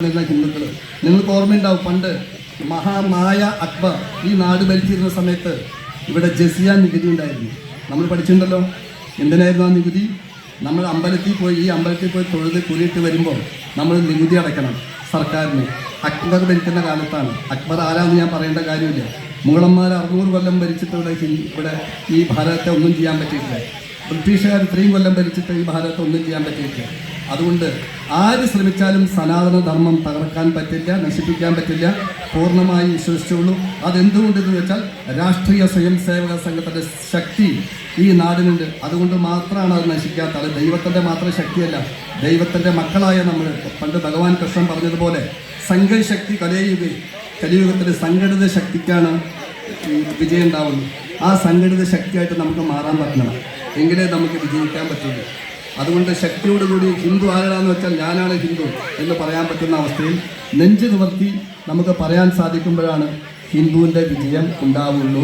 ഹിന്ദുക്കൾ നിങ്ങൾക്ക് ഓർമ്മയുണ്ടാവും, പണ്ട് മഹാമായ അക്ബർ ഈ നാട് ഭരിച്ചിരുന്ന സമയത്ത് ഇവിടെ ജസിയ നികുതി ഉണ്ടായിരുന്നു. നമ്മൾ പഠിച്ചിട്ടുണ്ടല്ലോ. എന്തിനായിരുന്നു ആ നികുതി? നമ്മൾ അമ്പലത്തിൽ പോയി തൊഴുത് കുലിയിട്ട് വരുമ്പോൾ നമ്മൾ നികുതി അടയ്ക്കണം സർക്കാരിന്. അക്ബർ ഭരിക്കുന്ന കാലത്താണ്. അക്ബർ ആരാന്ന് ഞാൻ പറയേണ്ട കാര്യമില്ല. മുഗളന്മാർ 600 കൊല്ലം ഭരിച്ചിട്ട് ഇവിടെ ഈ ഭാരതത്തെ ഒന്നും ചെയ്യാൻ പറ്റിയിട്ടില്ല. ബ്രിട്ടീഷുകാർ 3 കൊല്ലം ഭരിച്ചിട്ട് ഈ ഭാരതത്തെ ഒന്നും ചെയ്യാൻ പറ്റിയിട്ടില്ല. അതുകൊണ്ട് ആര് ശ്രമിച്ചാലും സനാതന ധർമ്മം തകർക്കാൻ പറ്റില്ല, നശിപ്പിക്കാൻ പറ്റില്ല. പൂർണ്ണമായി വിശ്വസിച്ചുള്ളൂ. അതെന്തുകൊണ്ടെന്ന് വെച്ചാൽ രാഷ്ട്രീയ സ്വയം സേവക സംഘത്തിൻ്റെ ശക്തി ഈ നാടിനുണ്ട്. അതുകൊണ്ട് മാത്രമാണ് അത് നശിക്കാത്തത്. അത് ദൈവത്തിൻ്റെ മാത്രം ശക്തിയല്ല, ദൈവത്തിൻ്റെ മക്കളായ നമ്മൾ. പണ്ട് ഭഗവാൻ കൃഷ്ണൻ പറഞ്ഞതുപോലെ സംഘശക്തി കലിയുഗത്തിൽ സംഘടിത ശക്തിക്കാണ് വിജയം ഉണ്ടാവുന്നത്. ആ സംഘടിത ശക്തിയായിട്ട് നമുക്ക് മാറാൻ പറ്റണം, എങ്കിലേ നമുക്ക് വിജയിക്കാൻ പറ്റുള്ളൂ. അതുകൊണ്ട് ശക്തിയോടുകൂടി ഹിന്ദു ആരാണെന്ന് വെച്ചാൽ ഞാനാണ് ഹിന്ദു എന്ന് പറയാൻ പറ്റുന്ന അവസ്ഥയിൽ നെഞ്ചു നിവർത്തി നമുക്ക് പറയാൻ സാധിക്കുമ്പോഴാണ് ഹിന്ദുവിൻ്റെ വിജയം ഉണ്ടാവുള്ളൂ.